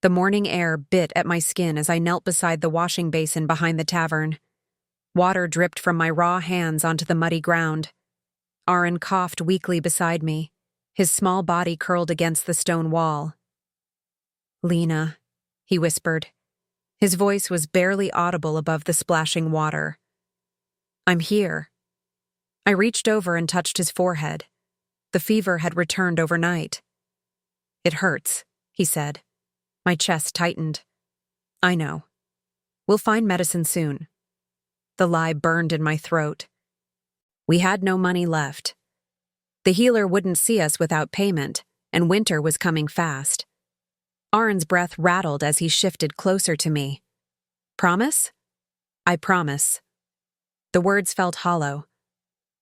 The morning air bit at my skin as I knelt beside the washing basin behind the tavern. Water dripped from my raw hands onto the muddy ground. Aaron coughed weakly beside me, his small body curled against the stone wall. "Lena," he whispered. His voice was barely audible above the splashing water. "I'm here." I reached over and touched his forehead. The fever had returned overnight. "It hurts," he said. My chest tightened. "I know. We'll find medicine soon." The lie burned in my throat. We had no money left. The healer wouldn't see us without payment, and winter was coming fast. Aaron's breath rattled as he shifted closer to me. "Promise?" "I promise." The words felt hollow.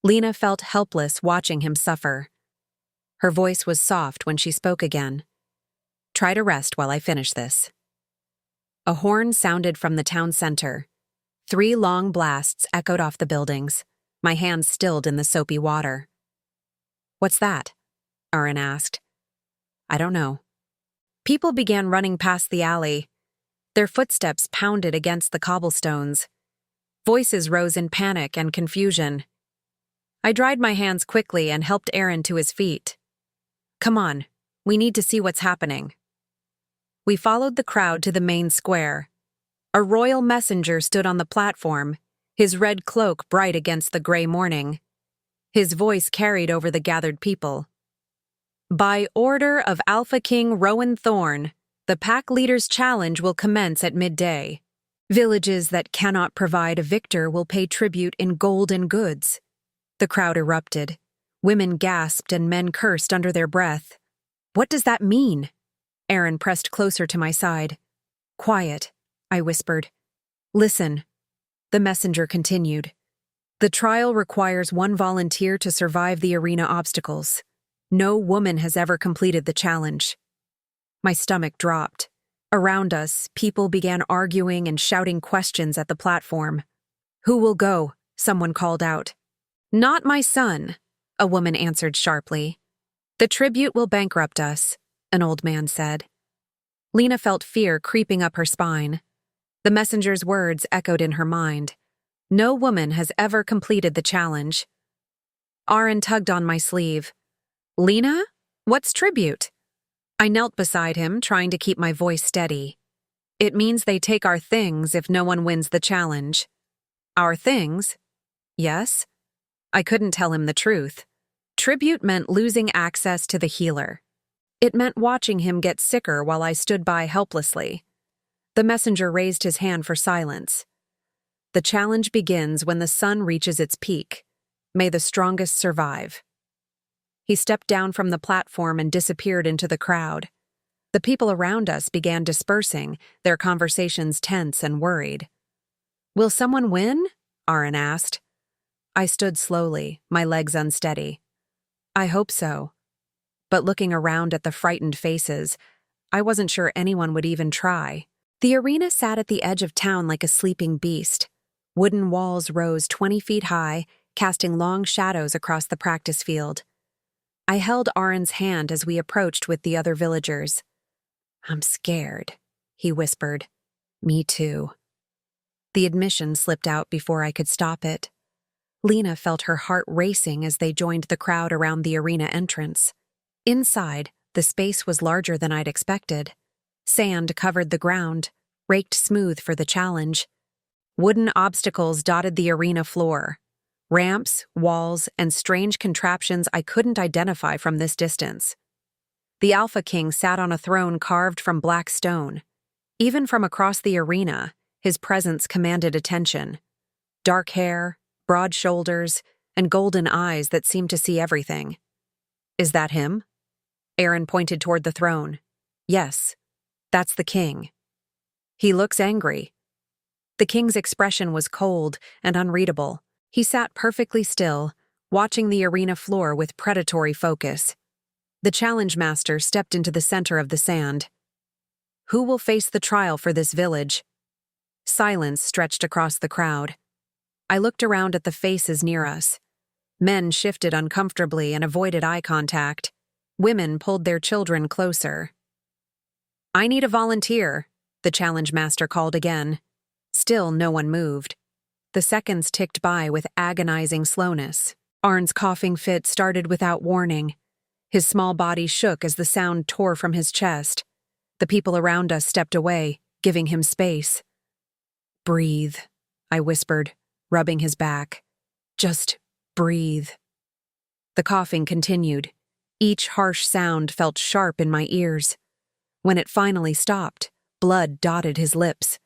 Lena felt helpless watching him suffer. Her voice was soft when she spoke again. "Try to rest while I finish this." A horn sounded from the town center. 3 long blasts echoed off the buildings, my hands stilled in the soapy water. "What's that?" Aaron asked. "I don't know." People began running past the alley. Their footsteps pounded against the cobblestones. Voices rose in panic and confusion. I dried my hands quickly and helped Aaron to his feet. "Come on, we need to see what's happening." We followed the crowd to the main square. A royal messenger stood on the platform, his red cloak bright against the gray morning. His voice carried over the gathered people. "By order of Alpha King Rowan Thorn, the Pack Leaders' Challenge will commence at midday. Villages that cannot provide a victor will pay tribute in gold and goods." The crowd erupted. Women gasped and men cursed under their breath. "What does that mean?" Aaron pressed closer to my side. "Quiet," I whispered. "Listen." The messenger continued. "The trial requires 1 volunteer to survive the arena obstacles. No woman has ever completed the challenge." My stomach dropped. Around us, people began arguing and shouting questions at the platform. "Who will go?" someone called out. "Not my son," a woman answered sharply. "The tribute will bankrupt us," an old man said. Lena felt fear creeping up her spine. The messenger's words echoed in her mind. No woman has ever completed the challenge. Aaron tugged on my sleeve. "Lena? What's tribute?" I knelt beside him, trying to keep my voice steady. "It means they take our things if no one wins the challenge." "Our things?" "Yes." I couldn't tell him the truth. Tribute meant losing access to the healer. It meant watching him get sicker while I stood by helplessly. The messenger raised his hand for silence. "The challenge begins when the sun reaches its peak. May the strongest survive." He stepped down from the platform and disappeared into the crowd. The people around us began dispersing, their conversations tense and worried. "Will someone win?" Aaron asked. I stood slowly, my legs unsteady. "I hope so." But looking around at the frightened faces, I wasn't sure anyone would even try. The arena sat at the edge of town like a sleeping beast. Wooden walls rose 20 feet high, casting long shadows across the practice field. I held Aaron's hand as we approached with the other villagers. "I'm scared," he whispered. "Me too." The admission slipped out before I could stop it. Lena felt her heart racing as they joined the crowd around the arena entrance. Inside, the space was larger than I'd expected. Sand covered the ground, raked smooth for the challenge. Wooden obstacles dotted the arena floor. Ramps, walls, and strange contraptions I couldn't identify from this distance. The Alpha King sat on a throne carved from black stone. Even from across the arena, his presence commanded attention. Dark hair, broad shoulders, and golden eyes that seemed to see everything. "Is that him?" Aaron pointed toward the throne. "Yes, that's the king." "He looks angry." The king's expression was cold and unreadable. He sat perfectly still, watching the arena floor with predatory focus. The challenge master stepped into the center of the sand. "Who will face the trial for this village?" Silence stretched across the crowd. I looked around at the faces near us. Men shifted uncomfortably and avoided eye contact. Women pulled their children closer. I need a volunteer, the challenge master called again. Still no one moved. The seconds ticked by with agonizing slowness. Arn's coughing fit started without warning. His small body shook as the sound tore from his chest. The people around us stepped away, giving him space. Breathe, I whispered, rubbing his back. Just breathe. The coughing continued. Each harsh sound felt sharp in my ears. When it finally stopped, blood dotted his lips.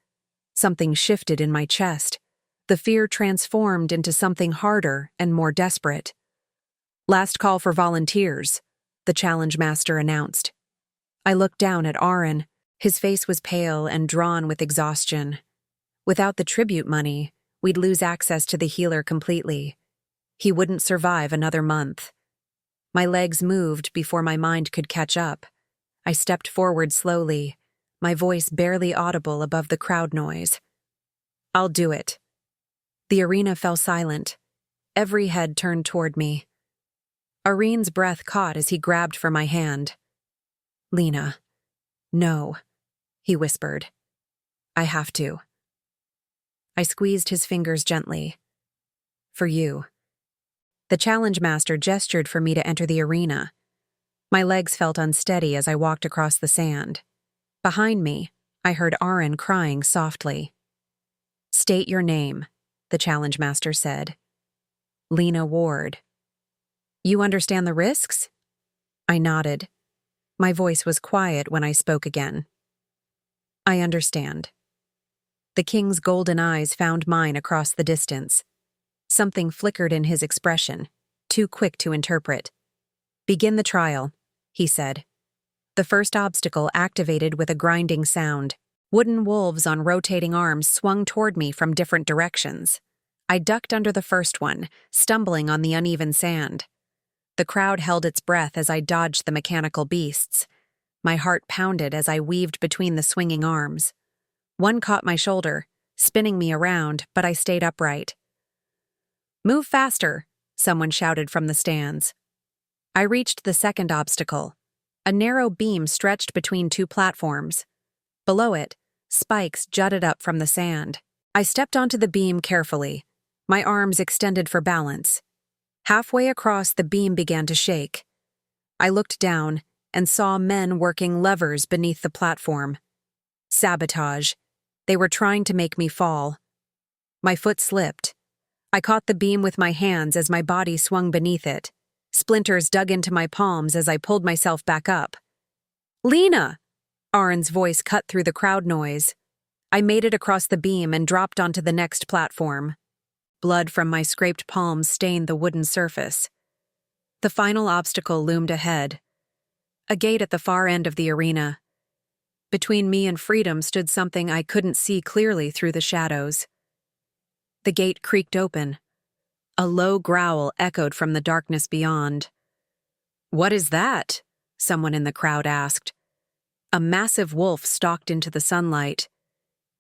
Something shifted in my chest. The fear transformed into something harder and more desperate. Last call for volunteers, the challenge master announced. I looked down at Aron. His face was pale and drawn with exhaustion. Without the tribute money, we'd lose access to the healer completely. He wouldn't survive another month. My legs moved before my mind could catch up. I stepped forward slowly, my voice barely audible above the crowd noise. I'll do it. The arena fell silent. Every head turned toward me. Arin's breath caught as he grabbed for my hand. Lena. No, he whispered. I have to. I squeezed his fingers gently. For you. The challenge master gestured for me to enter the arena. My legs felt unsteady as I walked across the sand. Behind me, I heard Aron crying softly. State your name, the challenge master said. Lena Ward. You understand the risks? I nodded. My voice was quiet when I spoke again. I understand. The king's golden eyes found mine across the distance. Something flickered in his expression, too quick to interpret. Begin the trial, he said. The first obstacle activated with a grinding sound. Wooden wolves on rotating arms swung toward me from different directions. I ducked under the first one, stumbling on the uneven sand. The crowd held its breath as I dodged the mechanical beasts. My heart pounded as I weaved between the swinging arms. One caught my shoulder, spinning me around, but I stayed upright. Move faster, someone shouted from the stands. I reached the second obstacle. A narrow beam stretched between two platforms. Below it, spikes jutted up from the sand. I stepped onto the beam carefully, my arms extended for balance. Halfway across, the beam began to shake. I looked down and saw men working levers beneath the platform. Sabotage. They were trying to make me fall. My foot slipped. I caught the beam with my hands as my body swung beneath it. Splinters dug into my palms as I pulled myself back up. Lena! Aron's voice cut through the crowd noise. I made it across the beam and dropped onto the next platform. Blood from my scraped palms stained the wooden surface. The final obstacle loomed ahead. A gate at the far end of the arena. Between me and freedom stood something I couldn't see clearly through the shadows. The gate creaked open. A low growl echoed from the darkness beyond. What is that? Someone in the crowd asked. A massive wolf stalked into the sunlight.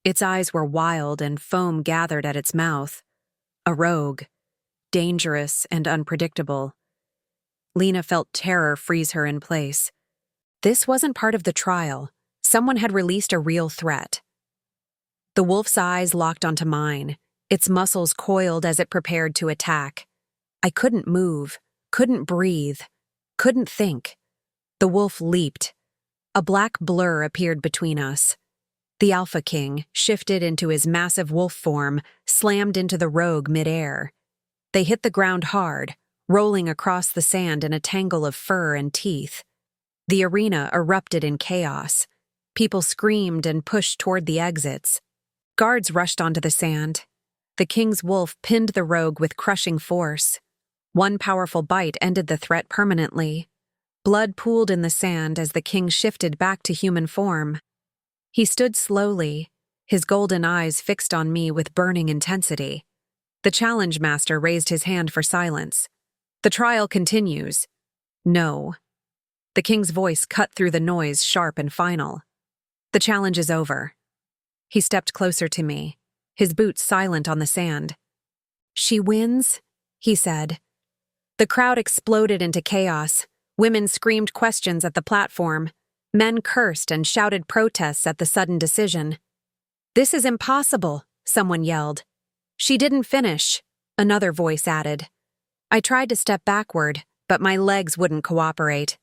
Its eyes were wild and foam gathered at its mouth. A rogue, dangerous and unpredictable. Lena felt terror freeze her in place. This wasn't part of the trial. Someone had released a real threat. The wolf's eyes locked onto mine. Its muscles coiled as it prepared to attack. I couldn't move, couldn't breathe, couldn't think. The wolf leaped. A black blur appeared between us. The Alpha King shifted into his massive wolf form, slammed into the rogue midair. They hit the ground hard, rolling across the sand in a tangle of fur and teeth. The arena erupted in chaos. People screamed and pushed toward the exits. Guards rushed onto the sand. The king's wolf pinned the rogue with crushing force. One powerful bite ended the threat permanently. Blood pooled in the sand as the king shifted back to human form. He stood slowly, his golden eyes fixed on me with burning intensity. The challenge master raised his hand for silence. The trial continues. No. The king's voice cut through the noise, sharp and final. The challenge is over. He stepped closer to me, his boots silent on the sand. She wins, he said. The crowd exploded into chaos. Women screamed questions at the platform. Men cursed and shouted protests at the sudden decision. "This is impossible," someone yelled. "She didn't finish," another voice added. I tried to step backward, but my legs wouldn't cooperate.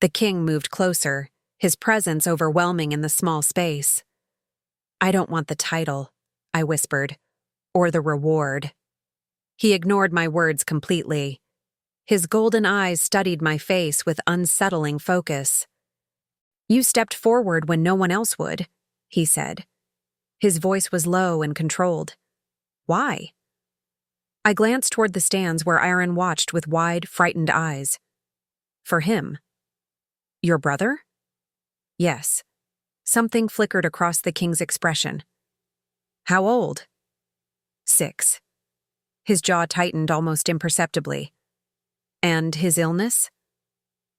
The king moved closer, his presence overwhelming in the small space. "I don't want the title," I whispered, "or the reward." He ignored my words completely. His golden eyes studied my face with unsettling focus. "You stepped forward when no one else would," he said. His voice was low and controlled. "Why?" I glanced toward the stands where Aaron watched with wide, frightened eyes. "For him." "Your brother?" "Yes." Something flickered across the king's expression. "How old?" "6." His jaw tightened almost imperceptibly. "And his illness?"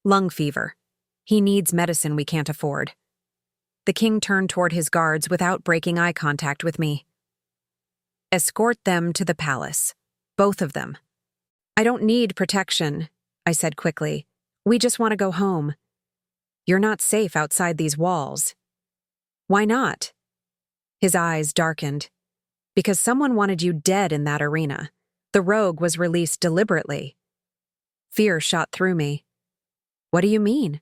"Lung fever. He needs medicine we can't afford." The king turned toward his guards without breaking eye contact with me. "Escort them to the palace. Both of them." "I don't need protection," I said quickly. "We just want to go home." "You're not safe outside these walls." "Why not?" His eyes darkened. "Because someone wanted you dead in that arena. The rogue was released deliberately." Fear shot through me. "What do you mean?"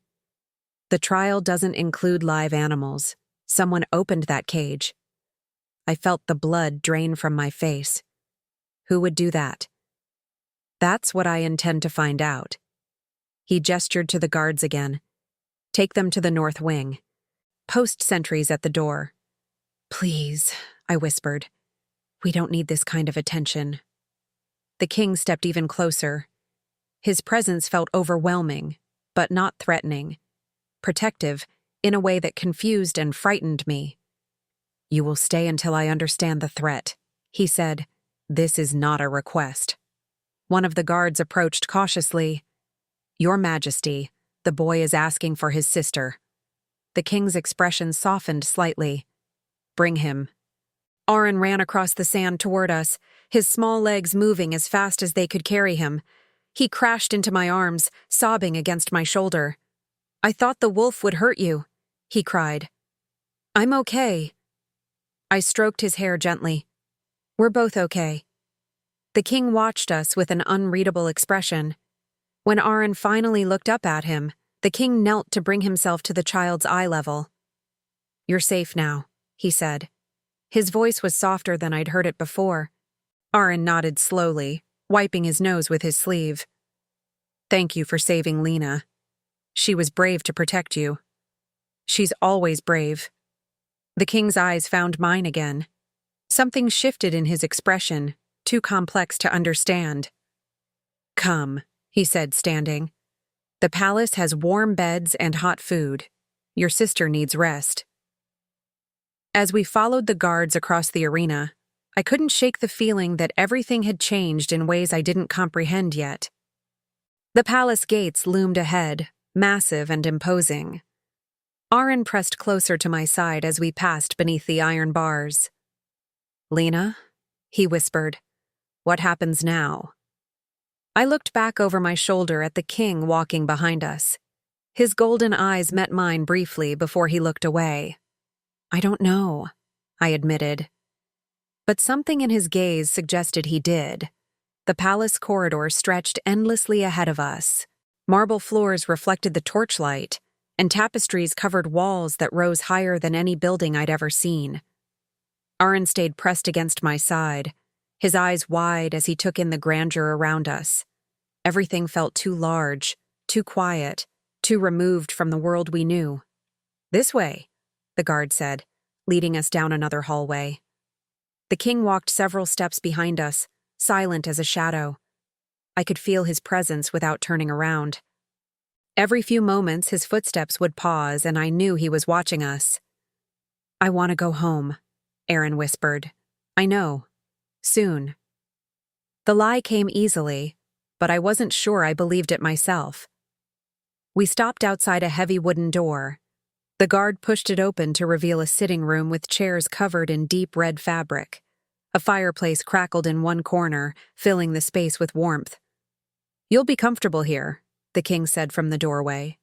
"The trial doesn't include live animals. Someone opened that cage." I felt the blood drain from my face. "Who would do that?" "That's what I intend to find out." He gestured to the guards again. "Take them to the north wing. Post sentries at the door." "Please," I whispered. "We don't need this kind of attention." The king stepped even closer. His presence felt overwhelming, but not threatening. Protective, in a way that confused and frightened me. "You will stay until I understand the threat," he said. "This is not a request." One of the guards approached cautiously. "Your Majesty, the boy is asking for his sister." The king's expression softened slightly. "Bring him." Aaron ran across the sand toward us, his small legs moving as fast as they could carry him. He crashed into my arms, sobbing against my shoulder. "I thought the wolf would hurt you," he cried. "I'm okay." I stroked his hair gently. "We're both okay." The king watched us with an unreadable expression. When Aaron finally looked up at him, the king knelt to bring himself to the child's eye level. "You're safe now," he said. His voice was softer than I'd heard it before. Aaron nodded slowly, wiping his nose with his sleeve. "Thank you for saving Lena. She was brave to protect you." "She's always brave." The king's eyes found mine again. Something shifted in his expression, too complex to understand. "Come," he said, standing. "The palace has warm beds and hot food. Your sister needs rest." As we followed the guards across the arena, I couldn't shake the feeling that everything had changed in ways I didn't comprehend yet. The palace gates loomed ahead, massive and imposing. Aaron pressed closer to my side as we passed beneath the iron bars. "Lena?" he whispered. "What happens now?" I looked back over my shoulder at the king walking behind us. His golden eyes met mine briefly before he looked away. "I don't know," I admitted. But something in his gaze suggested he did. The palace corridor stretched endlessly ahead of us. Marble floors reflected the torchlight, and tapestries covered walls that rose higher than any building I'd ever seen. Aaron stayed pressed against my side, his eyes wide as he took in the grandeur around us. Everything felt too large, too quiet, too removed from the world we knew. "This way," the guard said, leading us down another hallway. The king walked several steps behind us, silent as a shadow. I could feel his presence without turning around. Every few moments his footsteps would pause, and I knew he was watching us. "I want to go home," Aaron whispered. "I know. Soon." The lie came easily, but I wasn't sure I believed it myself. We stopped outside a heavy wooden door. The guard pushed it open to reveal a sitting room with chairs covered in deep red fabric. A fireplace crackled in one corner, filling the space with warmth. "You'll be comfortable here," the king said from the doorway.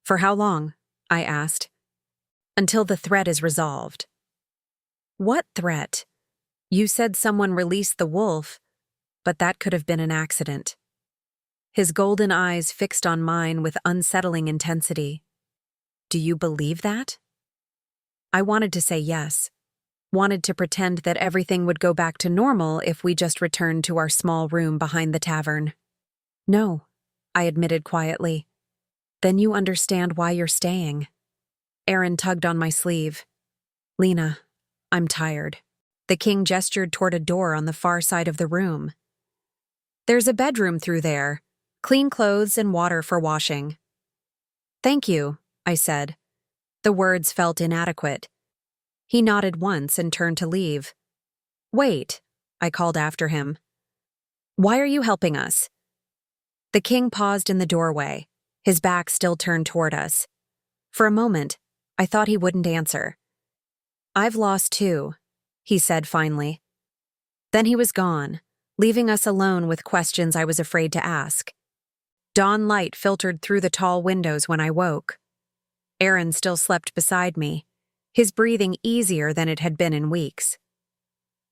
"For how long?" I asked. Until the threat is resolved. What threat? You said someone released the wolf, but that could have been an accident. His golden eyes fixed on mine with unsettling intensity. Do you believe that? I wanted to say yes, wanted to pretend that everything would go back to normal if we just returned to our small room behind the tavern. No, I admitted quietly. Then you understand why you're staying. Aaron tugged on my sleeve. Lena, I'm tired. The king gestured toward a door on the far side of the room. There's a bedroom through there. Clean clothes and water for washing. Thank you, I said. The words felt inadequate. He nodded once and turned to leave. Wait, I called after him. Why are you helping us? The king paused in the doorway, his back still turned toward us. For a moment, I thought he wouldn't answer. I've lost too, he said finally. Then he was gone, leaving us alone with questions I was afraid to ask. Dawn light filtered through the tall windows when I woke. Aaron still slept beside me, his breathing easier than it had been in weeks.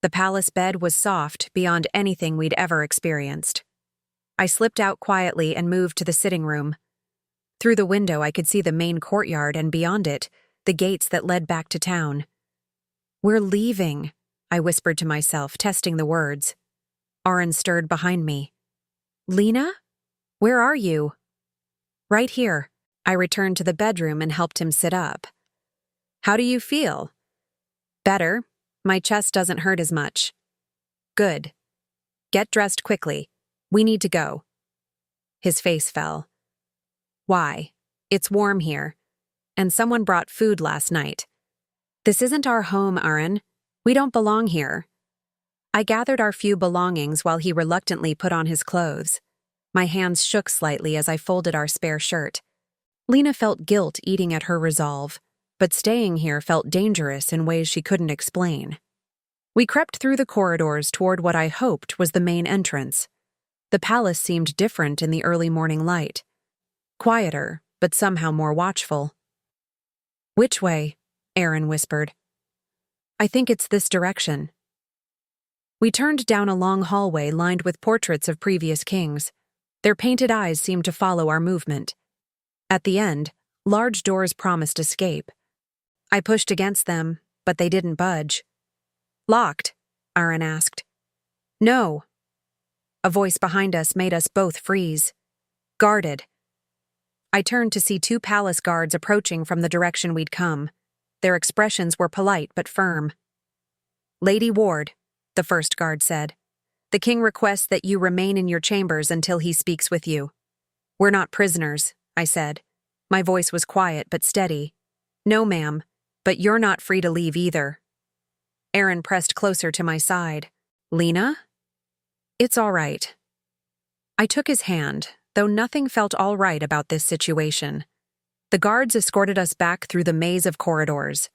The palace bed was soft beyond anything we'd ever experienced. I slipped out quietly and moved to the sitting room. Through the window I could see the main courtyard and beyond it, the gates that led back to town. We're leaving, I whispered to myself, testing the words. Aaron stirred behind me. Lena? Where are you? Right here. I returned to the bedroom and helped him sit up. How do you feel? Better. My chest doesn't hurt as much. Good. Get dressed quickly. We need to go. His face fell. Why? It's warm here. And someone brought food last night. This isn't our home, Aaron. We don't belong here. I gathered our few belongings while he reluctantly put on his clothes. My hands shook slightly as I folded our spare shirt. Lena felt guilt eating at her resolve, but staying here felt dangerous in ways she couldn't explain. We crept through the corridors toward what I hoped was the main entrance. The palace seemed different in the early morning light. Quieter, but somehow more watchful. Which way? Aaron whispered. I think it's this direction. We turned down a long hallway lined with portraits of previous kings. Their painted eyes seemed to follow our movement. At the end, large doors promised escape. I pushed against them, but they didn't budge. Locked? Aaron asked. No. A voice behind us made us both freeze. Guarded. I turned to see two palace guards approaching from the direction we'd come. Their expressions were polite but firm. Lady Ward, the first guard said. The king requests that you remain in your chambers until he speaks with you. We're not prisoners, I said. My voice was quiet but steady. No, ma'am, but you're not free to leave either. Aaron pressed closer to my side. Lena? It's all right. I took his hand, though nothing felt all right about this situation. The guards escorted us back through the maze of corridors.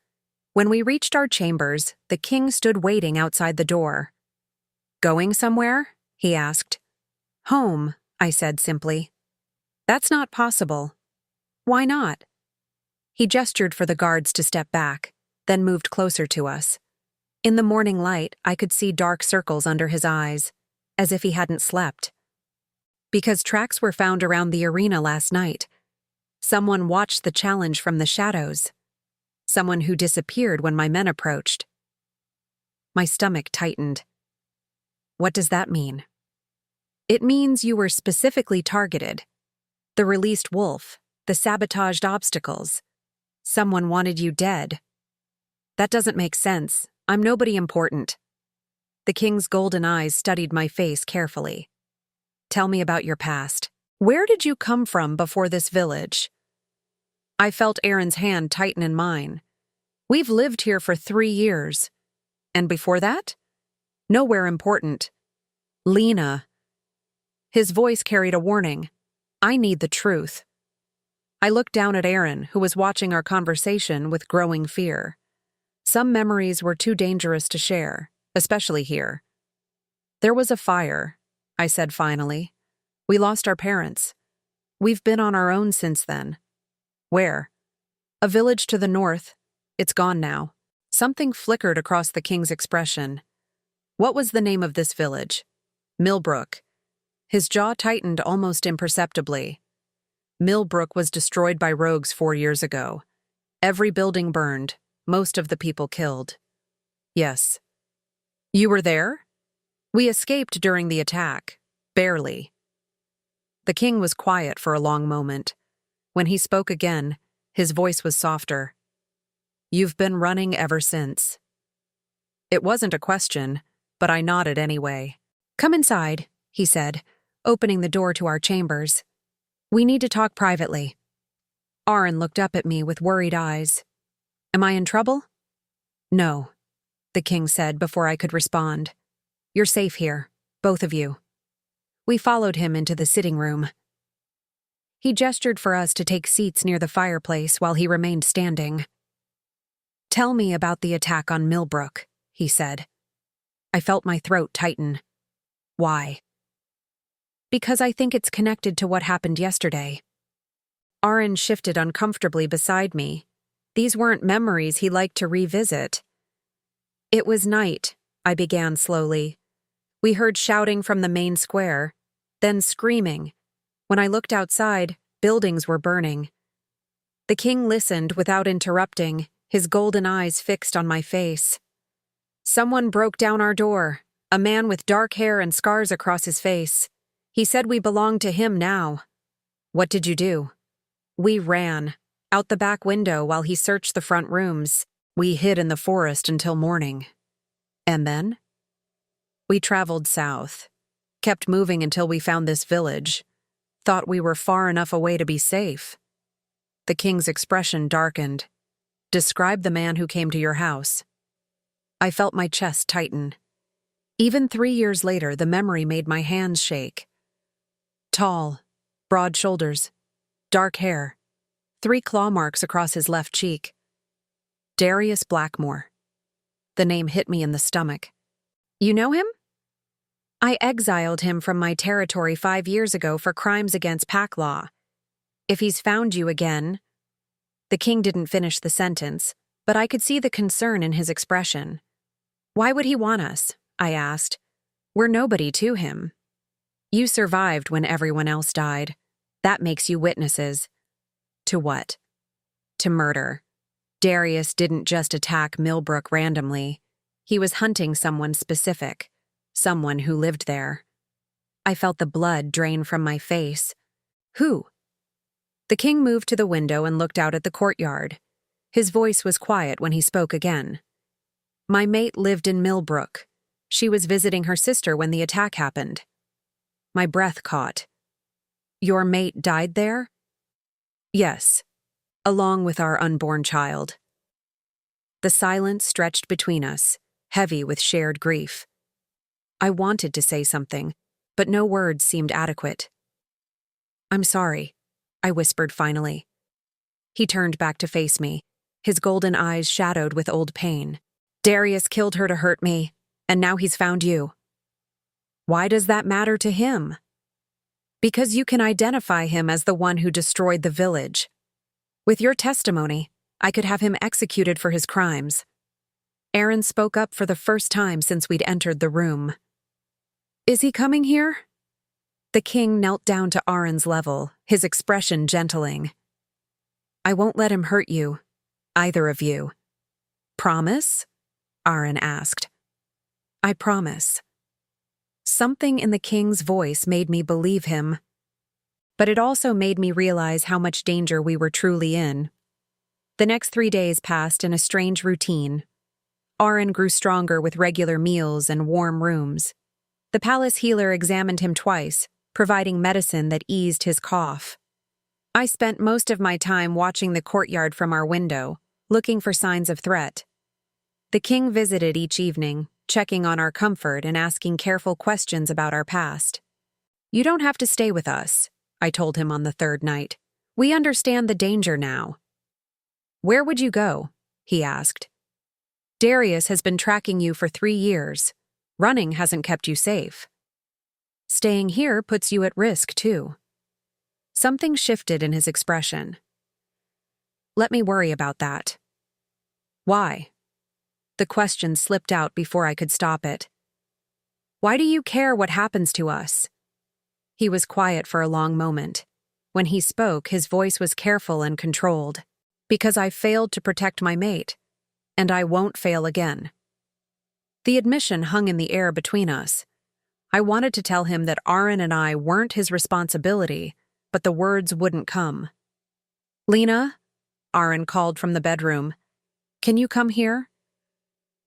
When we reached our chambers, the king stood waiting outside the door. Going somewhere? He asked. Home, I said simply. That's not possible. Why not? He gestured for the guards to step back, then moved closer to us. In the morning light, I could see dark circles under his eyes, as if he hadn't slept. Because tracks were found around the arena last night. Someone watched the challenge from the shadows. Someone who disappeared when my men approached. My stomach tightened. What does that mean? It means you were specifically targeted. The released wolf, the sabotaged obstacles. Someone wanted you dead. That doesn't make sense. I'm nobody important. The king's golden eyes studied my face carefully. Tell me about your past. Where did you come from before this village? I felt Aaron's hand tighten in mine. We've lived here for 3 years. And before that? Nowhere important. Lena. His voice carried a warning. I need the truth. I looked down at Aaron, who was watching our conversation with growing fear. Some memories were too dangerous to share, especially here. There was a fire, I said finally. We lost our parents. We've been on our own since then. Where? A village to the north. It's gone now. Something flickered across the king's expression. What was the name of this village? Millbrook. His jaw tightened almost imperceptibly. Millbrook was destroyed by rogues 4 years ago. Every building burned, most of the people killed. Yes. You were there? We escaped during the attack. Barely. The king was quiet for a long moment. When he spoke again, his voice was softer. You've been running ever since. It wasn't a question, but I nodded anyway. Come inside, he said, opening the door to our chambers. We need to talk privately. Aaron looked up at me with worried eyes. Am I in trouble? No, the king said before I could respond. You're safe here, both of you. We followed him into the sitting room. He gestured for us to take seats near the fireplace while he remained standing. Tell me about the attack on Millbrook, he said. I felt my throat tighten. Why? Because I think it's connected to what happened yesterday. Aaron shifted uncomfortably beside me. These weren't memories he liked to revisit. It was night, I began slowly. We heard shouting from the main square, then screaming. When I looked outside, buildings were burning. The king listened without interrupting, his golden eyes fixed on my face. Someone broke down our door, a man with dark hair and scars across his face. He said we belonged to him now. What did you do? We ran, out the back window while he searched the front rooms. We hid in the forest until morning. And then? We traveled south, kept moving until we found this village, thought we were far enough away to be safe. The king's expression darkened. Describe the man who came to your house. I felt my chest tighten. Even 3 years later, the memory made my hands shake. Tall, broad shoulders, dark hair, 3 claw marks across his left cheek. Darius Blackmore. The name hit me in the stomach. You know him? I exiled him from my territory 5 years ago for crimes against pack law. If he's found you again... The king didn't finish the sentence, but I could see the concern in his expression. Why would he want us? I asked. We're nobody to him. You survived when everyone else died. That makes you witnesses. To what? To murder. Darius didn't just attack Millbrook randomly. He was hunting someone specific, someone who lived there. I felt the blood drain from my face. Who? The king moved to the window and looked out at the courtyard. His voice was quiet when he spoke again. My mate lived in Millbrook. She was visiting her sister when the attack happened. My breath caught. Your mate died there? Yes, along with our unborn child. The silence stretched between us, heavy with shared grief. I wanted to say something, but no words seemed adequate. I'm sorry, I whispered finally. He turned back to face me, his golden eyes shadowed with old pain. Darius killed her to hurt me, and now he's found you. Why does that matter to him? Because you can identify him as the one who destroyed the village. With your testimony, I could have him executed for his crimes. Aaron spoke up for the first time since we'd entered the room. Is he coming here? The king knelt down to Aaron's level, his expression gentling. I won't let him hurt you, either of you. Promise? Aaron asked. I promise. Something in the king's voice made me believe him. But it also made me realize how much danger we were truly in. The next 3 days passed in a strange routine. Aaron grew stronger with regular meals and warm rooms. The palace healer examined him twice, providing medicine that eased his cough. I spent most of my time watching the courtyard from our window, looking for signs of threat. The king visited each evening, checking on our comfort and asking careful questions about our past. You don't have to stay with us, I told him on the 3rd night. We understand the danger now. Where would you go? He asked. Darius has been tracking you for 3 years. Running hasn't kept you safe. Staying here puts you at risk, too. Something shifted in his expression. Let me worry about that. Why? The question slipped out before I could stop it. Why do you care what happens to us? He was quiet for a long moment. When he spoke, his voice was careful and controlled. Because I failed to protect my mate, and I won't fail again. The admission hung in the air between us. I wanted to tell him that Aaron and I weren't his responsibility, but the words wouldn't come. Lena? Aaron called from the bedroom. Can you come here?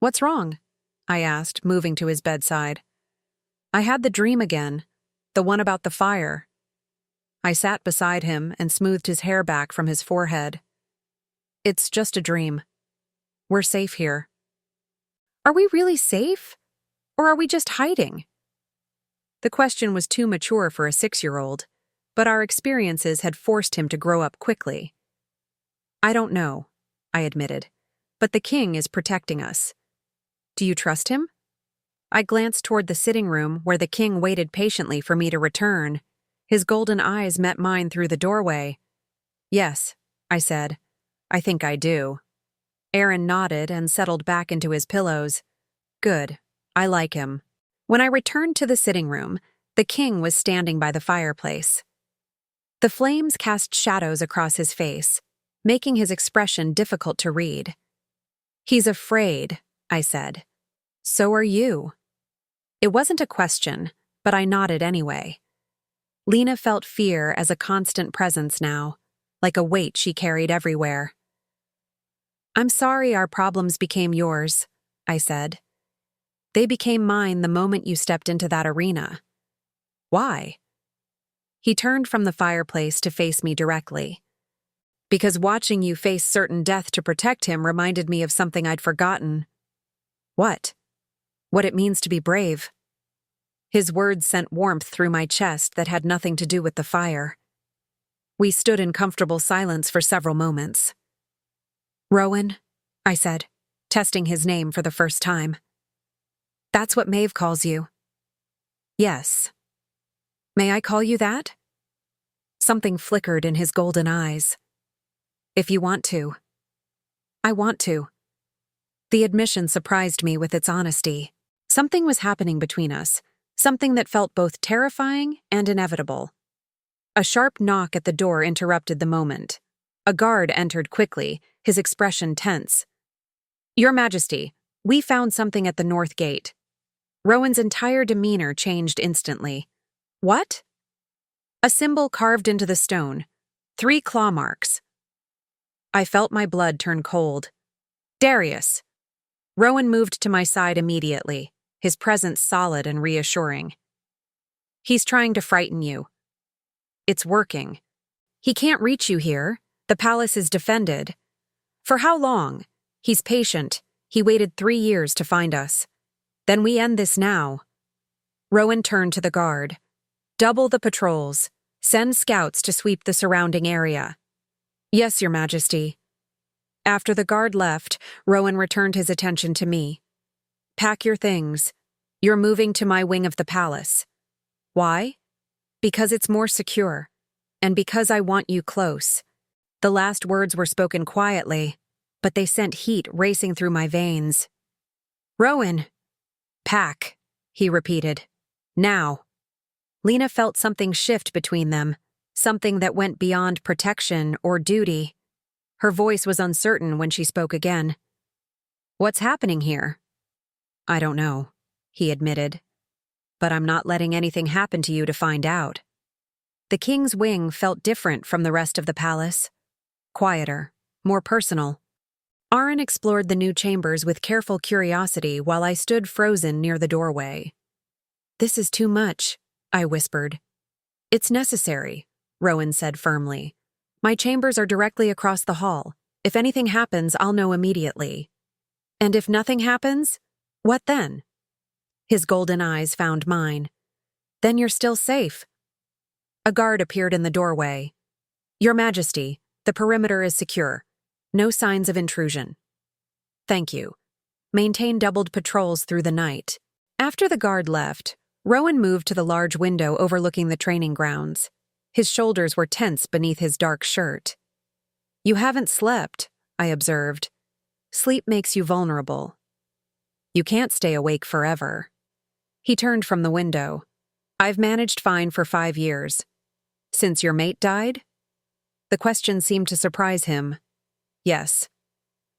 What's wrong? I asked, moving to his bedside. I had the dream again, the one about the fire. I sat beside him and smoothed his hair back from his forehead. It's just a dream. We're safe here. Are we really safe? Or are we just hiding? The question was too mature for a 6-year-old, but our experiences had forced him to grow up quickly. I don't know, I admitted, but the king is protecting us. Do you trust him? I glanced toward the sitting room where the king waited patiently for me to return. His golden eyes met mine through the doorway. Yes, I said. I think I do. Aaron nodded and settled back into his pillows. Good. I like him. When I returned to the sitting room, the king was standing by the fireplace. The flames cast shadows across his face, making his expression difficult to read. He's afraid, I said. So are you. It wasn't a question, but I nodded anyway. Lena felt fear as a constant presence now, like a weight she carried everywhere. I'm sorry our problems became yours, I said. They became mine the moment you stepped into that arena. Why? He turned from the fireplace to face me directly. Because watching you face certain death to protect him reminded me of something I'd forgotten. What? What it means to be brave. His words sent warmth through my chest that had nothing to do with the fire. We stood in comfortable silence for several moments. Rowan, I said, testing his name for the first time. That's what Maeve calls you. Yes. May I call you that? Something flickered in his golden eyes. If you want to. I want to. The admission surprised me with its honesty. Something was happening between us, something that felt both terrifying and inevitable. A sharp knock at the door interrupted the moment. A guard entered quickly, his expression tense. Your Majesty, we found something at the north gate. Rowan's entire demeanor changed instantly. What? A symbol carved into the stone. 3 claw marks. I felt my blood turn cold. Darius. Rowan moved to my side immediately, his presence solid and reassuring. He's trying to frighten you. It's working. He can't reach you here. The palace is defended. For how long? He's patient. He waited 3 years to find us. Then we end this now. Rowan turned to the guard. Double the patrols. Send scouts to sweep the surrounding area. Yes, Your Majesty. After the guard left, Rowan returned his attention to me. Pack your things. You're moving to my wing of the palace. Why? Because it's more secure. And because I want you close. The last words were spoken quietly, but they sent heat racing through my veins. Rowan. Pack, he repeated. Now. Lena felt something shift between them, something that went beyond protection or duty. Her voice was uncertain when she spoke again. What's happening here? I don't know, he admitted. But I'm not letting anything happen to you to find out. The king's wing felt different from the rest of the palace. Quieter, more personal. Aaron explored the new chambers with careful curiosity while I stood frozen near the doorway. This is too much, I whispered. It's necessary, Rowan said firmly. My chambers are directly across the hall. If anything happens, I'll know immediately. And if nothing happens, what then? His golden eyes found mine. Then you're still safe. A guard appeared in the doorway. Your Majesty, the perimeter is secure. No signs of intrusion. Thank you. Maintain doubled patrols through the night. After the guard left, Rowan moved to the large window overlooking the training grounds. His shoulders were tense beneath his dark shirt. You haven't slept, I observed. Sleep makes you vulnerable. You can't stay awake forever. He turned from the window. I've managed fine for 5 years. Since your mate died? The question seemed to surprise him. Yes.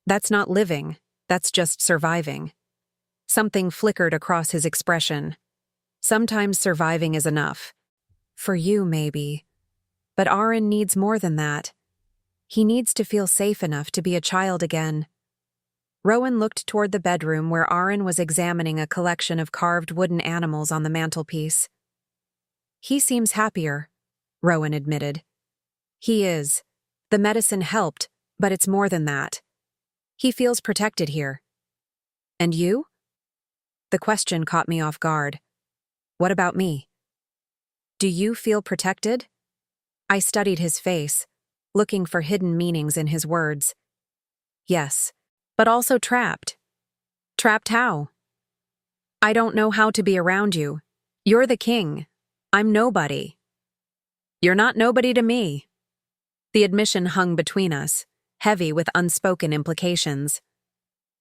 That's not living, that's just surviving. Something flickered across his expression. Sometimes surviving is enough. For you, maybe. But Aaron needs more than that. He needs to feel safe enough to be a child again. Rowan looked toward the bedroom where Aaron was examining a collection of carved wooden animals on the mantelpiece. He seems happier, Rowan admitted. He is. The medicine helped, but it's more than that. He feels protected here. And you? The question caught me off guard. What about me? Do you feel protected? I studied his face, looking for hidden meanings in his words. Yes, but also trapped. Trapped how? I don't know how to be around you. You're the king. I'm nobody. You're not nobody to me. The admission hung between us, heavy with unspoken implications.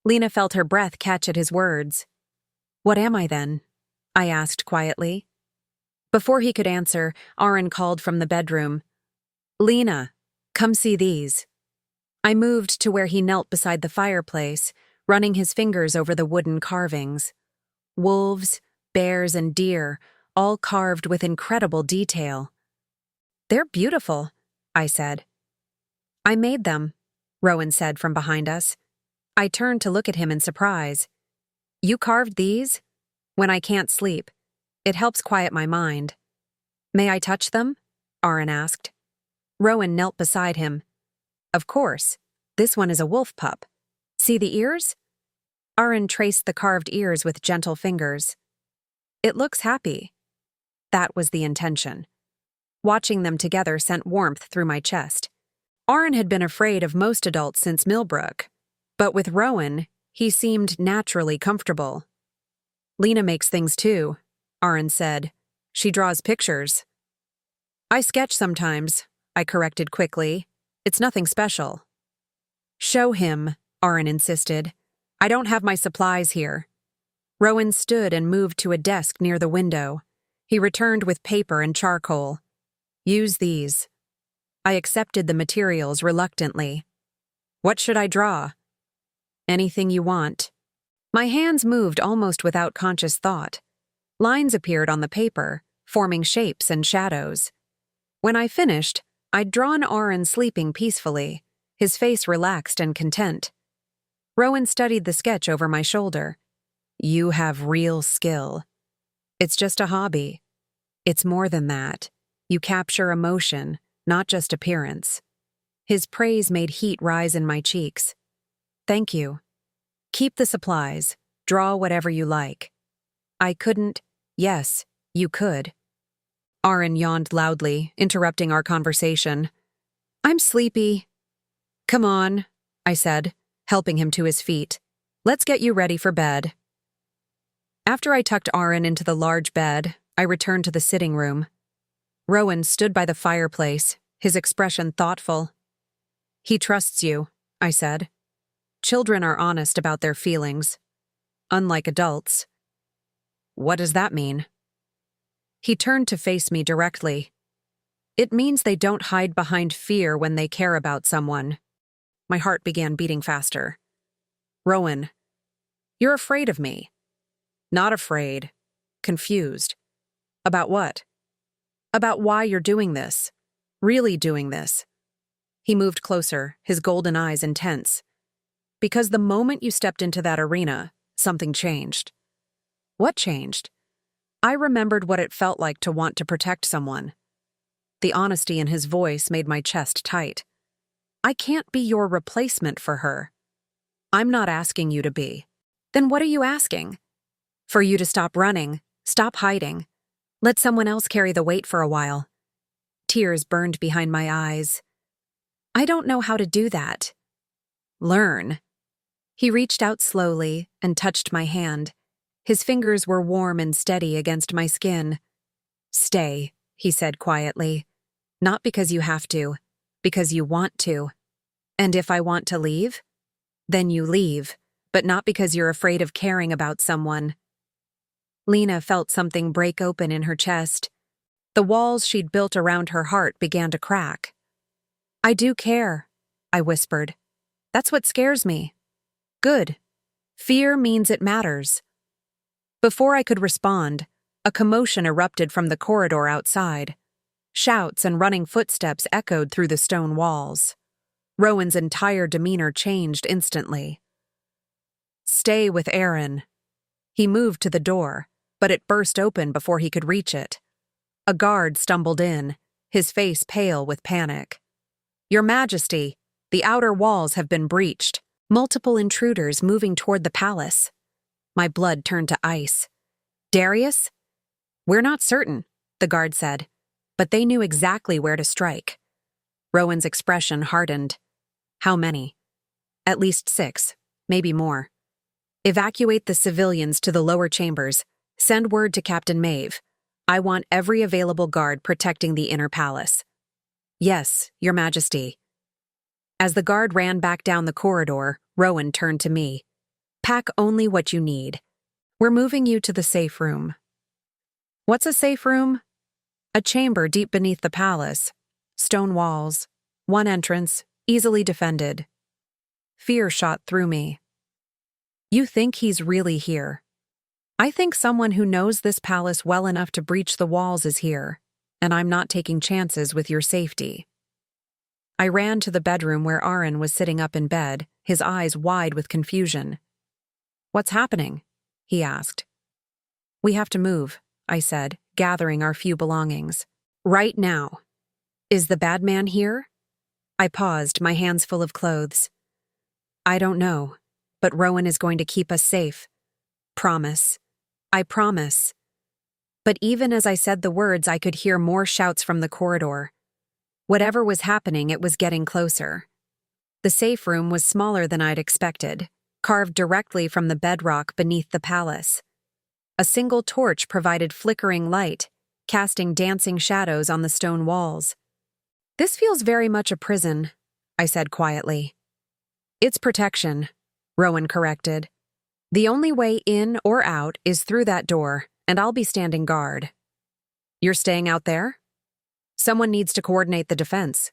Lena felt her breath catch at his words. What am I then? I asked quietly. Before he could answer, Aaron called from the bedroom. Lena, come see these. I moved to where he knelt beside the fireplace, running his fingers over the wooden carvings. Wolves, bears, and deer, all carved with incredible detail. They're beautiful, I said. I made them, Rowan said from behind us. I turned to look at him in surprise. You carved these? When I can't sleep. It helps quiet my mind. May I touch them? Aaron asked. Rowan knelt beside him. Of course. This one is a wolf pup. See the ears? Aaron traced the carved ears with gentle fingers. It looks happy. That was the intention. Watching them together sent warmth through my chest. Aaron had been afraid of most adults since Millbrook, but with Rowan, he seemed naturally comfortable. Lena makes things too, Aaron said. She draws pictures. I sketch sometimes, I corrected quickly. It's nothing special. Show him, Aaron insisted. I don't have my supplies here. Rowan stood and moved to a desk near the window. He returned with paper and charcoal. Use these. I accepted the materials reluctantly. What should I draw? Anything you want. My hands moved almost without conscious thought. Lines appeared on the paper, forming shapes and shadows. When I finished, I'd drawn Aaron sleeping peacefully, his face relaxed and content. Rowan studied the sketch over my shoulder. You have real skill. It's just a hobby. It's more than that. You capture emotion, not just appearance. His praise made heat rise in my cheeks. Thank you. Keep the supplies. Draw whatever you like. I couldn't. Yes, you could. Aaron yawned loudly, interrupting our conversation. I'm sleepy. Come on, I said, helping him to his feet. Let's get you ready for bed. After I tucked Aaron into the large bed, I returned to the sitting room. Rowan stood by the fireplace, his expression thoughtful. He trusts you, I said. Children are honest about their feelings. Unlike adults. What does that mean? He turned to face me directly. It means they don't hide behind fear when they care about someone. My heart began beating faster. Rowan, you're afraid of me. Not afraid. Confused. About what? About why you're doing this. Really doing this. He moved closer, his golden eyes intense. Because the moment you stepped into that arena, something changed. What changed? I remembered what it felt like to want to protect someone. The honesty in his voice made my chest tight. I can't be your replacement for her. I'm not asking you to be. Then what are you asking? For you to stop running, stop hiding. Let someone else carry the weight for a while. Tears burned behind my eyes. I don't know how to do that. Learn. He reached out slowly and touched my hand. His fingers were warm and steady against my skin. Stay, he said quietly. Not because you have to, because you want to. And if I want to leave? Then you leave, but not because you're afraid of caring about someone. Lena felt something break open in her chest. The walls she'd built around her heart began to crack. I do care, I whispered. That's what scares me. Good. Fear means it matters. Before I could respond, a commotion erupted from the corridor outside. Shouts and running footsteps echoed through the stone walls. Rowan's entire demeanor changed instantly. Stay with Aaron. He moved to the door, but it burst open before he could reach it. A guard stumbled in, his face pale with panic. Your Majesty, the outer walls have been breached. Multiple intruders moving toward the palace. My blood turned to ice. Darius? We're not certain, the guard said, but they knew exactly where to strike. Rowan's expression hardened. How many? At least 6, maybe more. Evacuate the civilians to the lower chambers. Send word to Captain Maeve. I want every available guard protecting the inner palace. Yes, Your Majesty. As the guard ran back down the corridor, Rowan turned to me. Pack only what you need. We're moving you to the safe room. What's a safe room? A chamber deep beneath the palace. Stone walls. One entrance, easily defended. Fear shot through me. You think he's really here? I think someone who knows this palace well enough to breach the walls is here, and I'm not taking chances with your safety. I ran to the bedroom where Aaron was sitting up in bed, his eyes wide with confusion. What's happening? He asked. We have to move, I said, gathering our few belongings. Right now. Is the bad man here? I paused, my hands full of clothes. I don't know, but Rowan is going to keep us safe. Promise. I promise. But even as I said the words, I could hear more shouts from the corridor. Whatever was happening, it was getting closer. The safe room was smaller than I'd expected, carved directly from the bedrock beneath the palace. A single torch provided flickering light, casting dancing shadows on the stone walls. This feels very much a prison, I said quietly. It's protection, Rowan corrected. The only way in or out is through that door, and I'll be standing guard. You're staying out there? Someone needs to coordinate the defense.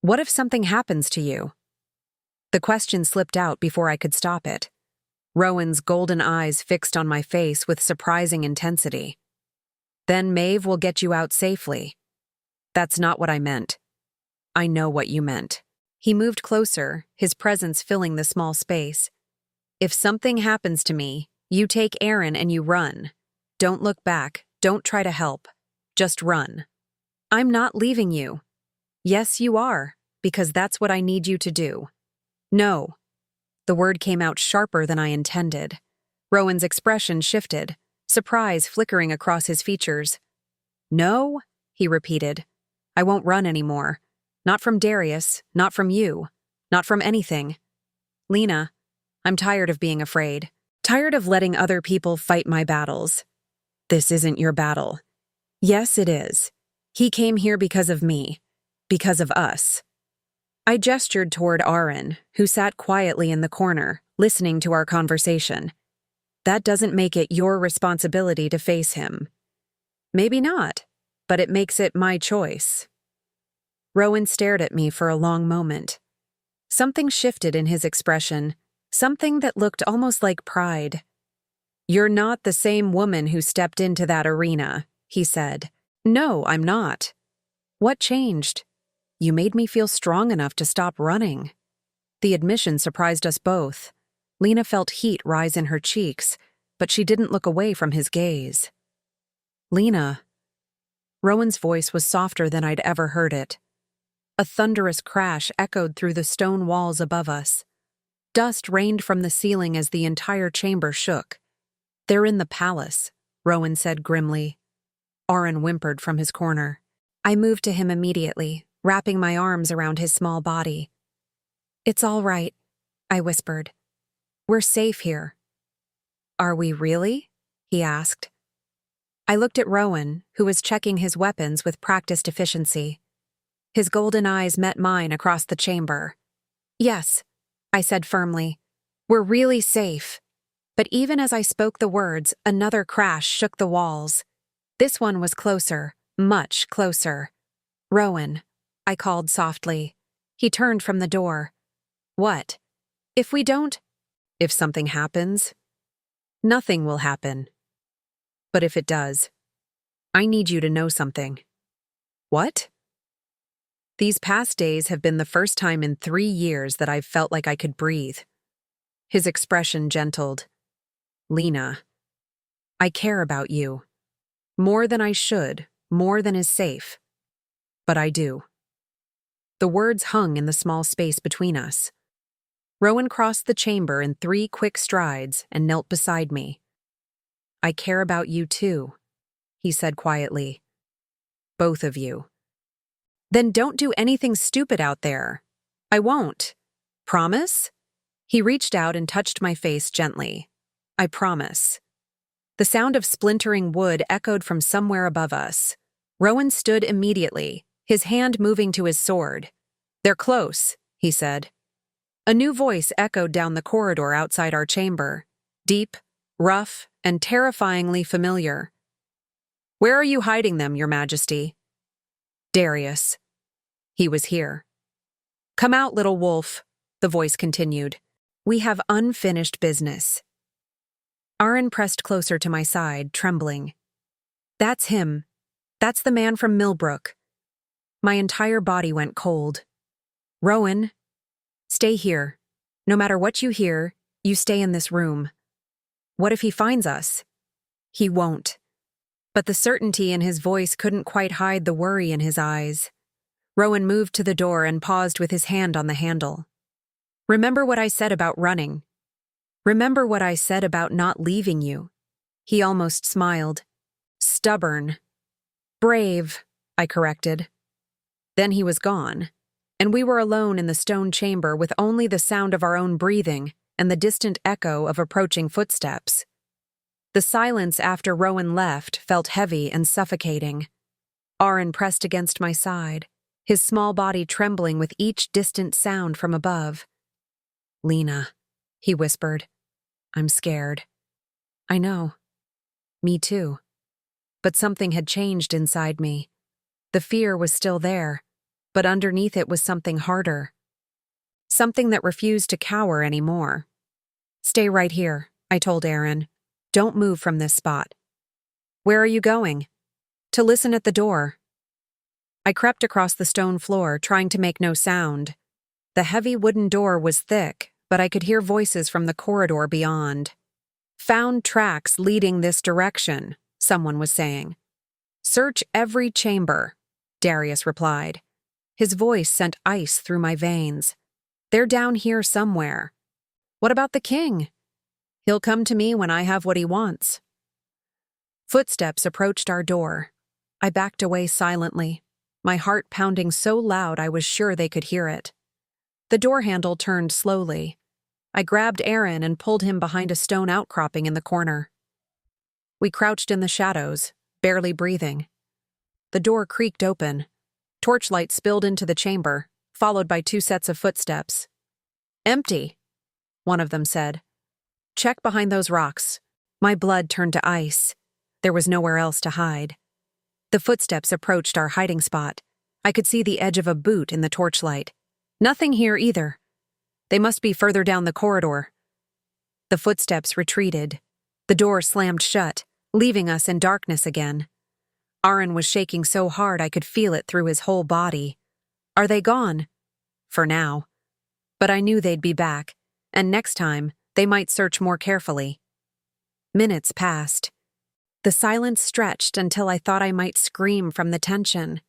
What if something happens to you? The question slipped out before I could stop it. Rowan's golden eyes fixed on my face with surprising intensity. Then Maeve will get you out safely. That's not what I meant. I know what you meant. He moved closer, his presence filling the small space. If something happens to me, you take Aaron and you run. Don't look back, don't try to help. Just run. I'm not leaving you. Yes, you are, because that's what I need you to do. No. The word came out sharper than I intended. Rowan's expression shifted, surprise flickering across his features. No, he repeated. I won't run anymore. Not from Darius, not from you, not from anything. Lena, I'm tired of being afraid. Tired of letting other people fight my battles. This isn't your battle. Yes, it is. He came here because of me. Because of us. I gestured toward Aaron, who sat quietly in the corner, listening to our conversation. That doesn't make it your responsibility to face him. Maybe not, but it makes it my choice. Rowan stared at me for a long moment. Something shifted in his expression, something that looked almost like pride. You're not the same woman who stepped into that arena, he said. No, I'm not. What changed? You made me feel strong enough to stop running. The admission surprised us both. Lena felt heat rise in her cheeks, but she didn't look away from his gaze. Lena. Rowan's voice was softer than I'd ever heard it. A thunderous crash echoed through the stone walls above us. Dust rained from the ceiling as the entire chamber shook. They're in the palace, Rowan said grimly. Aaron whimpered from his corner. I moved to him immediately, wrapping my arms around his small body. It's all right, I whispered. We're safe here. Are we really? He asked. I looked at Rowan, who was checking his weapons with practiced efficiency. His golden eyes met mine across the chamber. Yes, I said firmly. We're really safe. But even as I spoke the words, another crash shook the walls. This one was closer, much closer. Rowan, I called softly. He turned from the door. What? If we don't? If something happens? Nothing will happen. But if it does, I need you to know something. What? These past days have been the first time in 3 years that I've felt like I could breathe. His expression gentled. Lena, I care about you. More than I should, more than is safe. But I do. The words hung in the small space between us. Rowan crossed the chamber in 3 quick strides and knelt beside me. I care about you too, he said quietly. Both of you. Then don't do anything stupid out there. I won't. Promise? He reached out and touched my face gently. I promise. The sound of splintering wood echoed from somewhere above us. Rowan stood immediately, his hand moving to his sword. They're close, he said. A new voice echoed down the corridor outside our chamber, deep, rough, and terrifyingly familiar. Where are you hiding them, Your Majesty? Darius. He was here. Come out, little wolf, the voice continued. We have unfinished business. Aaron pressed closer to my side, trembling. That's him. That's the man from Millbrook. My entire body went cold. Rowan, stay here. No matter what you hear, you stay in this room. What if he finds us? He won't. But the certainty in his voice couldn't quite hide the worry in his eyes. Rowan moved to the door and paused with his hand on the handle. Remember what I said about running. Remember what I said about not leaving you. He almost smiled. Stubborn. Brave, I corrected. Then he was gone, and we were alone in the stone chamber with only the sound of our own breathing and the distant echo of approaching footsteps. The silence after Rowan left felt heavy and suffocating. Aaron pressed against my side, his small body trembling with each distant sound from above. Lena, he whispered. I'm scared. I know. Me too. But something had changed inside me. The fear was still there, but underneath it was something harder. Something that refused to cower anymore. Stay right here, I told Aaron. Don't move from this spot. Where are you going? To listen at the door. I crept across the stone floor, trying to make no sound. The heavy wooden door was thick, but I could hear voices from the corridor beyond. Found tracks leading this direction, someone was saying. Search every chamber, Darius replied. His voice sent ice through my veins. They're down here somewhere. What about the king? He'll come to me when I have what he wants. Footsteps approached our door. I backed away silently, my heart pounding so loud I was sure they could hear it. The door handle turned slowly. I grabbed Aaron and pulled him behind a stone outcropping in the corner. We crouched in the shadows, barely breathing. The door creaked open. Torchlight spilled into the chamber, followed by 2 sets of footsteps. Empty, one of them said. Check behind those rocks. My blood turned to ice. There was nowhere else to hide. The footsteps approached our hiding spot. I could see the edge of a boot in the torchlight. Nothing here either. They must be further down the corridor. The footsteps retreated. The door slammed shut, leaving us in darkness again. Aaron was shaking so hard I could feel it through his whole body. Are they gone? For now. But I knew they'd be back, and next time, they might search more carefully. Minutes passed. The silence stretched until I thought I might scream from the tension.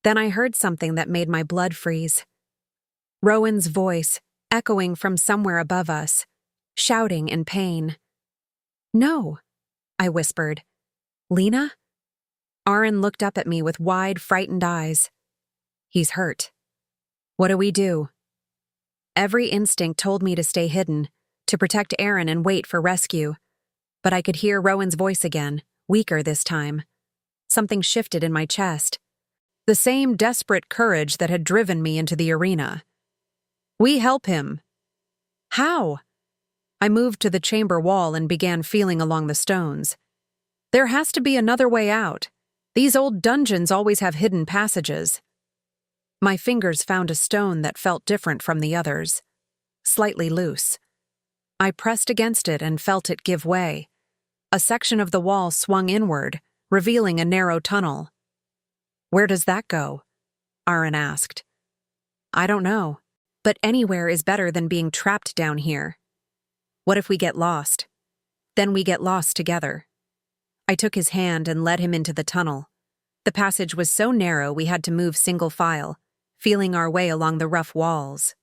Then I heard something that made my blood freeze. Rowan's voice, echoing from somewhere above us, shouting in pain. No, I whispered. Lena? Aaron looked up at me with wide, frightened eyes. He's hurt. What do we do? Every instinct told me to stay hidden, to protect Aaron and wait for rescue. But I could hear Rowan's voice again, weaker this time. Something shifted in my chest. The same desperate courage that had driven me into the arena. We help him. How? I moved to the chamber wall and began feeling along the stones. There has to be another way out. These old dungeons always have hidden passages. My fingers found a stone that felt different from the others, slightly loose. I pressed against it and felt it give way. A section of the wall swung inward, revealing a narrow tunnel. Where does that go? Aaron asked. I don't know, but anywhere is better than being trapped down here. What if we get lost? Then we get lost together. I took his hand and led him into the tunnel. The passage was so narrow we had to move single file, feeling our way along the rough walls.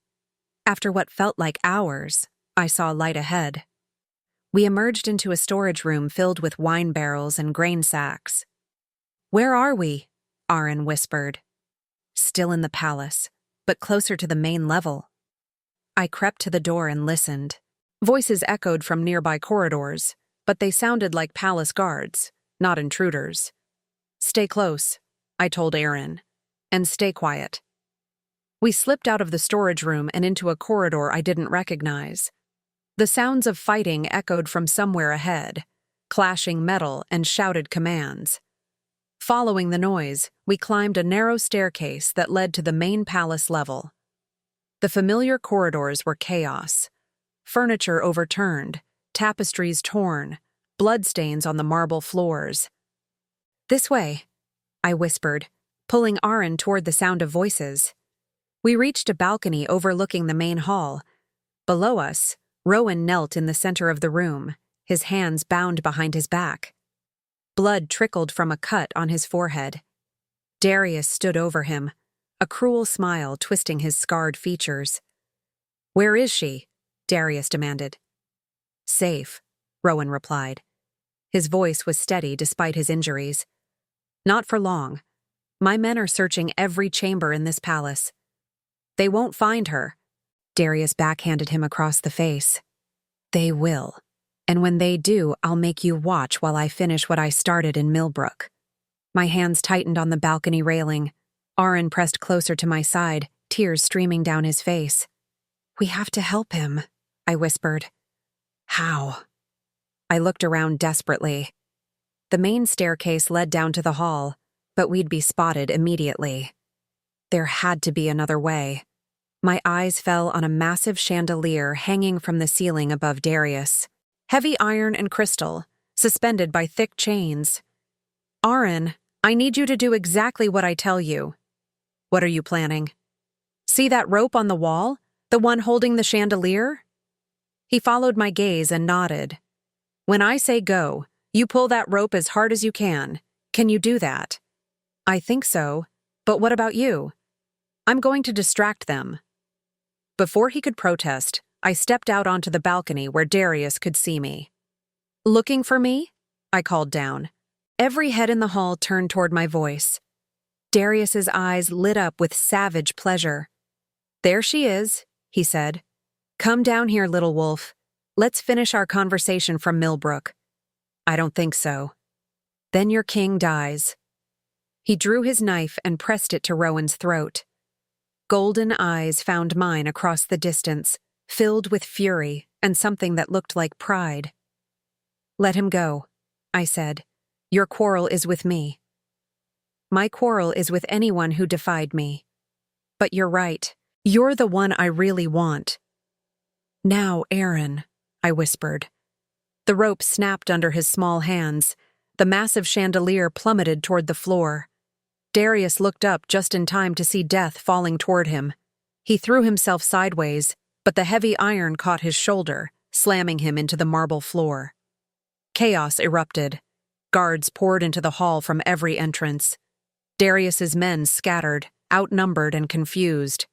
After what felt like hours, I saw light ahead. We emerged into a storage room filled with wine barrels and grain sacks. Where are we? Aaron whispered. Still in the palace, but closer to the main level. I crept to the door and listened. Voices echoed from nearby corridors, but they sounded like palace guards, not intruders. Stay close, I told Aaron, and stay quiet. We slipped out of the storage room and into a corridor I didn't recognize. The sounds of fighting echoed from somewhere ahead, clashing metal and shouted commands. Following the noise, we climbed a narrow staircase that led to the main palace level. The familiar corridors were chaos. Furniture overturned, tapestries torn, bloodstains on the marble floors. This way, I whispered, pulling Aaron toward the sound of voices. We reached a balcony overlooking the main hall. Below us, Rowan knelt in the center of the room, his hands bound behind his back. Blood trickled from a cut on his forehead. Darius stood over him, a cruel smile twisting his scarred features. Where is she? Darius demanded. Safe, Rowan replied. His voice was steady despite his injuries. Not for long. My men are searching every chamber in this palace. They won't find her. Darius backhanded him across the face. They will. And when they do, I'll make you watch while I finish what I started in Millbrook. My hands tightened on the balcony railing. Aaron pressed closer to my side, tears streaming down his face. We have to help him, I whispered. How? I looked around desperately. The main staircase led down to the hall, but we'd be spotted immediately. There had to be another way. My eyes fell on a massive chandelier hanging from the ceiling above Darius. Heavy iron and crystal, suspended by thick chains. Aaron, I need you to do exactly what I tell you. What are you planning? See that rope on the wall? The one holding the chandelier? He followed my gaze and nodded. When I say go, you pull that rope as hard as you can. Can you do that? I think so, but what about you? I'm going to distract them. Before he could protest, I stepped out onto the balcony where Darius could see me. Looking for me? I called down. Every head in the hall turned toward my voice. Darius's eyes lit up with savage pleasure. There she is, he said. Come down here, little wolf. Let's finish our conversation from Millbrook. I don't think so. Then your king dies. He drew his knife and pressed it to Rowan's throat. Golden eyes found mine across the distance, filled with fury and something that looked like pride. Let him go, I said. Your quarrel is with me. My quarrel is with anyone who defied me. But you're right. You're the one I really want. Now, Aaron, I whispered. The rope snapped under his small hands. The massive chandelier plummeted toward the floor. Darius looked up just in time to see death falling toward him. He threw himself sideways, but the heavy iron caught his shoulder, slamming him into the marble floor. Chaos erupted. Guards poured into the hall from every entrance. Darius's men scattered, outnumbered and confused.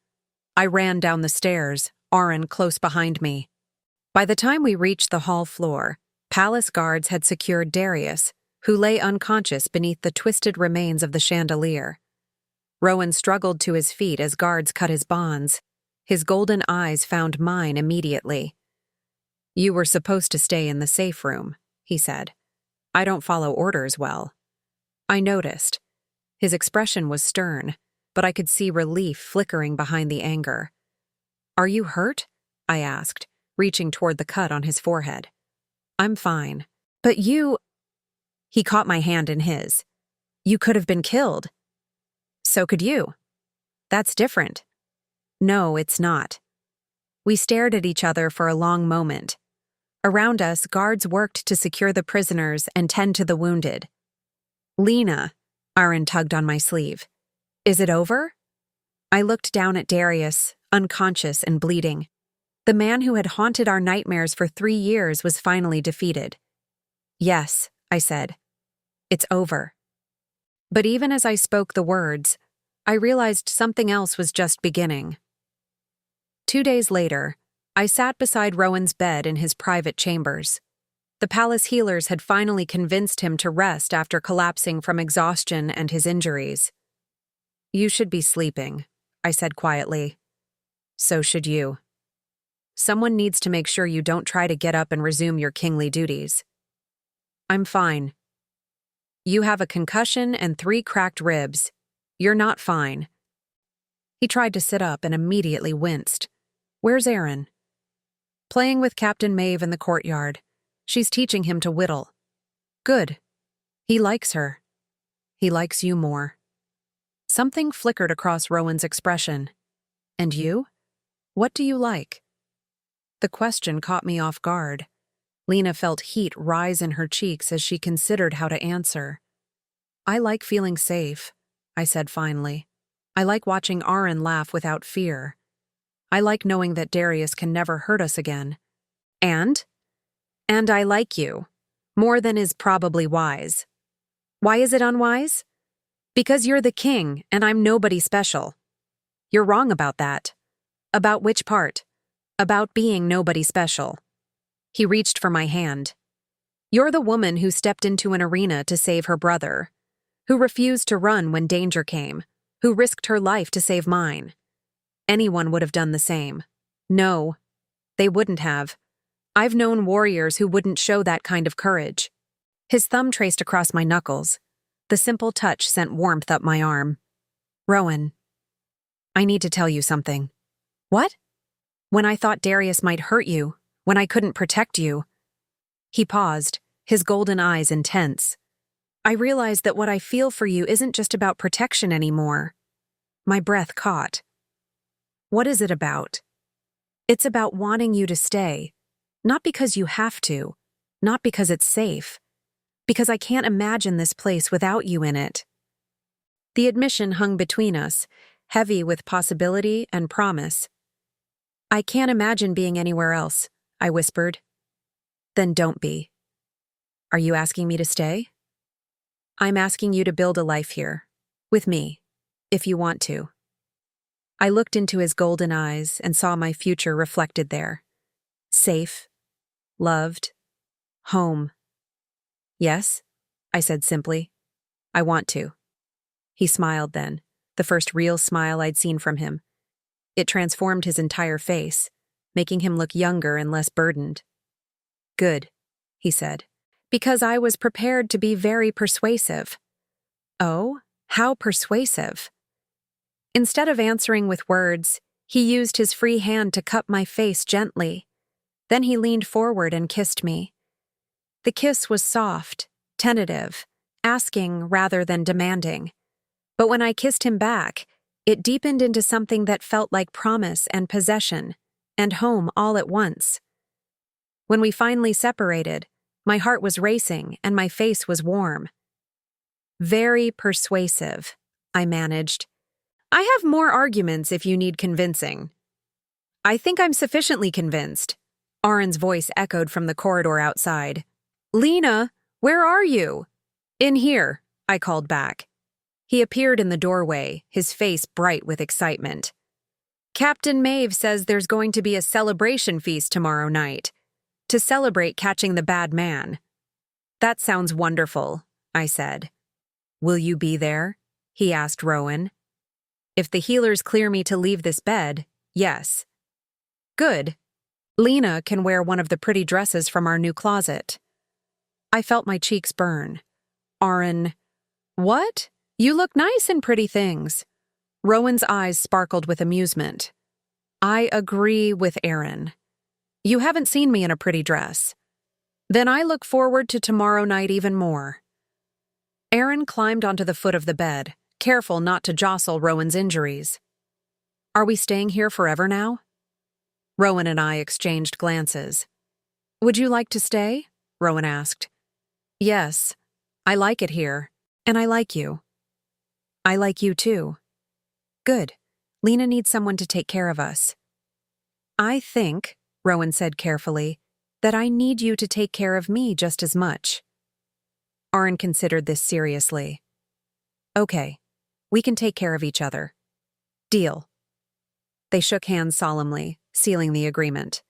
I ran down the stairs, Aaron close behind me. By the time we reached the hall floor, palace guards had secured Darius, who lay unconscious beneath the twisted remains of the chandelier. Rowan struggled to his feet as guards cut his bonds. His golden eyes found mine immediately. You were supposed to stay in the safe room, he said. I don't follow orders well. I noticed. His expression was stern, but I could see relief flickering behind the anger. Are you hurt? I asked, reaching toward the cut on his forehead. I'm fine. But you… He caught my hand in his. You could have been killed. So could you. That's different. No, it's not. We stared at each other for a long moment. Around us, guards worked to secure the prisoners and tend to the wounded. Lena, Aaron tugged on my sleeve. Is it over? I looked down at Darius, unconscious and bleeding. The man who had haunted our nightmares for 3 years was finally defeated. Yes, I said. It's over. But even as I spoke the words, I realized something else was just beginning. 2 days later, I sat beside Rowan's bed in his private chambers. The palace healers had finally convinced him to rest after collapsing from exhaustion and his injuries. You should be sleeping, I said quietly. So should you. Someone needs to make sure you don't try to get up and resume your kingly duties. I'm fine. You have a concussion and 3 cracked ribs. You're not fine. He tried to sit up and immediately winced. Where's Aaron? Playing with Captain Maeve in the courtyard. She's teaching him to whittle. Good. He likes her. He likes you more. Something flickered across Rowan's expression. And you? What do you like? The question caught me off guard. Lena felt heat rise in her cheeks as she considered how to answer. I like feeling safe, I said finally. I like watching Aaron laugh without fear. I like knowing that Darius can never hurt us again. And I like you, more than is probably wise. Why is it unwise? Because you're the king and I'm nobody special. You're wrong about that. About which part? About being nobody special. He reached for my hand. You're the woman who stepped into an arena to save her brother, who refused to run when danger came, who risked her life to save mine. Anyone would have done the same. No, they wouldn't have. I've known warriors who wouldn't show that kind of courage. His thumb traced across my knuckles. The simple touch sent warmth up my arm. Rowan, I need to tell you something. What? When I thought Darius might hurt you, when I couldn't protect you. He paused, his golden eyes intense. I realized that what I feel for you isn't just about protection anymore. My breath caught. What is it about? It's about wanting you to stay. Not because you have to, not because it's safe, because I can't imagine this place without you in it. The admission hung between us, heavy with possibility and promise. I can't imagine being anywhere else, I whispered. Then don't be. Are you asking me to stay? I'm asking you to build a life here, with me, if you want to. I looked into his golden eyes and saw my future reflected there. Safe, loved, home. Yes, I said simply. I want to. He smiled then, the first real smile I'd seen from him. It transformed his entire face, making him look younger and less burdened. Good, he said, because I was prepared to be very persuasive. Oh, how persuasive? Instead of answering with words, he used his free hand to cup my face gently. Then he leaned forward and kissed me. The kiss was soft, tentative, asking rather than demanding. But when I kissed him back, it deepened into something that felt like promise and possession, and home all at once. When we finally separated, my heart was racing and my face was warm. Very persuasive, I managed. I have more arguments if you need convincing. I think I'm sufficiently convinced. Aaron's voice echoed from the corridor outside. Lena, where are you? In here, I called back. He appeared in the doorway, his face bright with excitement. Captain Maeve says there's going to be a celebration feast tomorrow night, to celebrate catching the bad man. That sounds wonderful, I said. Will you be there? He asked Rowan. If the healers clear me to leave this bed, yes. Good. Lena can wear one of the pretty dresses from our new closet. I felt my cheeks burn. Aaron, what? You look nice in pretty things. Rowan's eyes sparkled with amusement. I agree with Aaron. You haven't seen me in a pretty dress. Then I look forward to tomorrow night even more. Aaron climbed onto the foot of the bed, careful not to jostle Rowan's injuries. Are we staying here forever now? Rowan and I exchanged glances. Would you like to stay? Rowan asked. Yes. I like it here. And I like you. I like you too. Good. Lena needs someone to take care of us. I think, Rowan said carefully, that I need you to take care of me just as much. Aaron considered this seriously. Okay. We can take care of each other. Deal. They shook hands solemnly, sealing the agreement.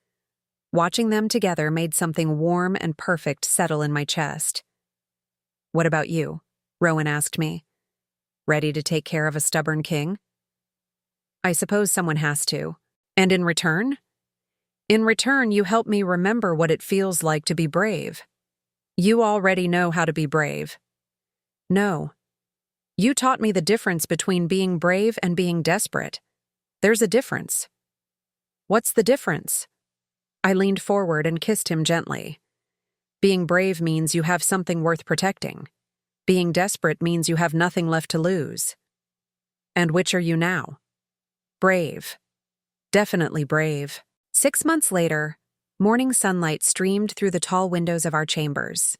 Watching them together made something warm and perfect settle in my chest. What about you? Rowan asked me. Ready to take care of a stubborn king? I suppose someone has to. And in return? In return, you help me remember what it feels like to be brave. You already know how to be brave. No. You taught me the difference between being brave and being desperate. There's a difference. What's the difference? I leaned forward and kissed him gently. Being brave means you have something worth protecting. Being desperate means you have nothing left to lose. And which are you now? Brave. Definitely brave. 6 months later, morning sunlight streamed through the tall windows of our chambers.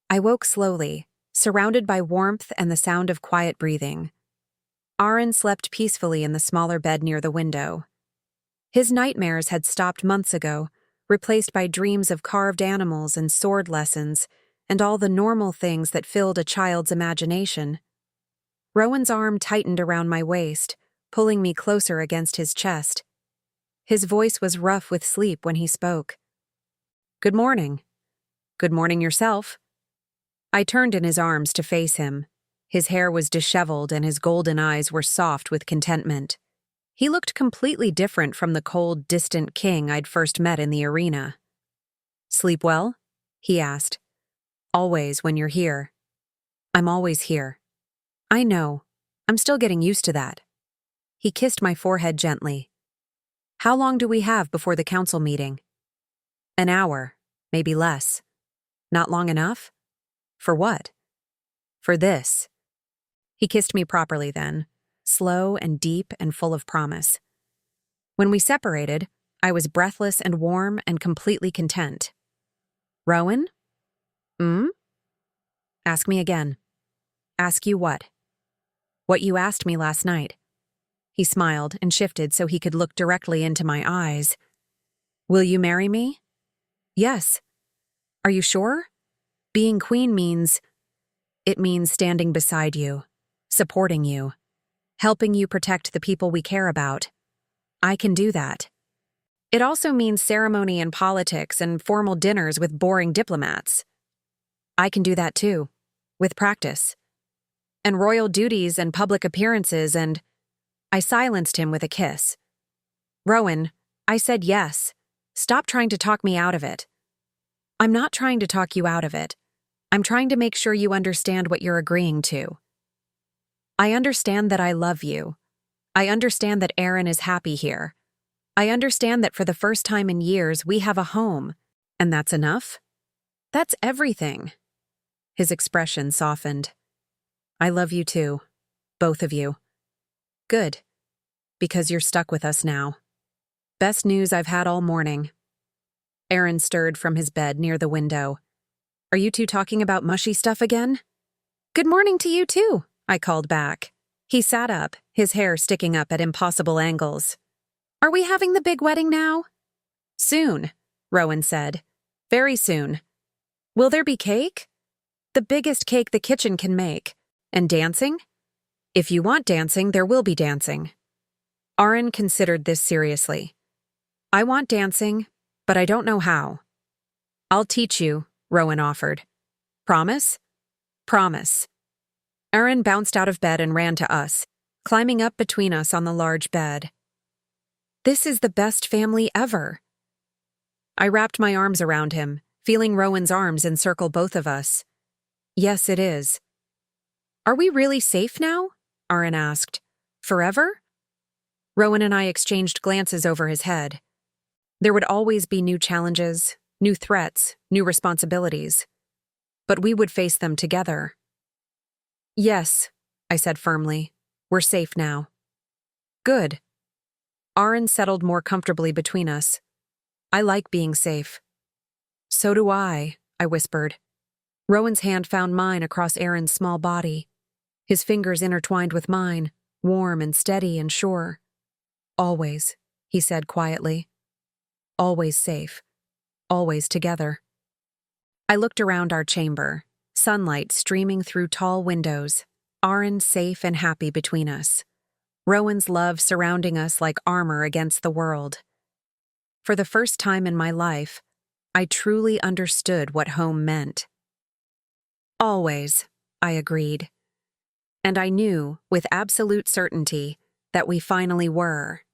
I woke slowly, surrounded by warmth and the sound of quiet breathing. Aaron slept peacefully in the smaller bed near the window. His nightmares had stopped months ago, replaced by dreams of carved animals and sword lessons, and all the normal things that filled a child's imagination. Rowan's arm tightened around my waist, pulling me closer against his chest. His voice was rough with sleep when he spoke. Good morning. Good morning yourself. I turned in his arms to face him. His hair was disheveled and his golden eyes were soft with contentment. He looked completely different from the cold, distant king I'd first met in the arena. Sleep well? He asked. Always when you're here. I'm always here. I know. I'm still getting used to that. He kissed my forehead gently. How long do we have before the council meeting? An hour, maybe less. Not long enough? For what? For this. He kissed me properly then, slow and deep and full of promise. When we separated, I was breathless and warm and completely content. Rowan? Ask me again. Ask you what? What you asked me last night. He smiled and shifted so he could look directly into my eyes. Will you marry me? Yes. Are you sure? Being queen means... It means standing beside you, supporting you, helping you protect the people we care about. I can do that. It also means ceremony and politics and formal dinners with boring diplomats. I can do that too, with practice. And royal duties and public appearances and... I silenced him with a kiss. Rowan, I said yes. Stop trying to talk me out of it. I'm not trying to talk you out of it. I'm trying to make sure you understand what you're agreeing to. I understand that I love you. I understand that Aaron is happy here. I understand that for the first time in years we have a home. And that's enough? That's everything. His expression softened. I love you too. Both of you. Good. Because you're stuck with us now. Best news I've had all morning. Aaron stirred from his bed near the window. Are you two talking about mushy stuff again? Good morning to you too, I called back. He sat up, his hair sticking up at impossible angles. Are we having the big wedding now? Soon, Rowan said. Very soon. Will there be cake? The biggest cake the kitchen can make. And dancing? If you want dancing, there will be dancing. Aaron considered this seriously. I want dancing, but I don't know how. I'll teach you, Rowan offered. Promise? Promise. Aaron bounced out of bed and ran to us, climbing up between us on the large bed. This is the best family ever. I wrapped my arms around him, feeling Rowan's arms encircle both of us. Yes, it is. Are we really safe now? Aaron asked. Forever? Rowan and I exchanged glances over his head. There would always be new challenges, new threats, new responsibilities. But we would face them together. Yes, I said firmly. We're safe now. Good. Aaron settled more comfortably between us. I like being safe. So do I whispered. Rowan's hand found mine across Aaron's small body. His fingers intertwined with mine, warm and steady and sure. Always, he said quietly. Always safe. Always together. I looked around our chamber, sunlight streaming through tall windows, Aaron safe and happy between us. Rowan's love surrounding us like armor against the world. For the first time in my life, I truly understood what home meant. Always, I agreed. And I knew, with absolute certainty, that we finally were.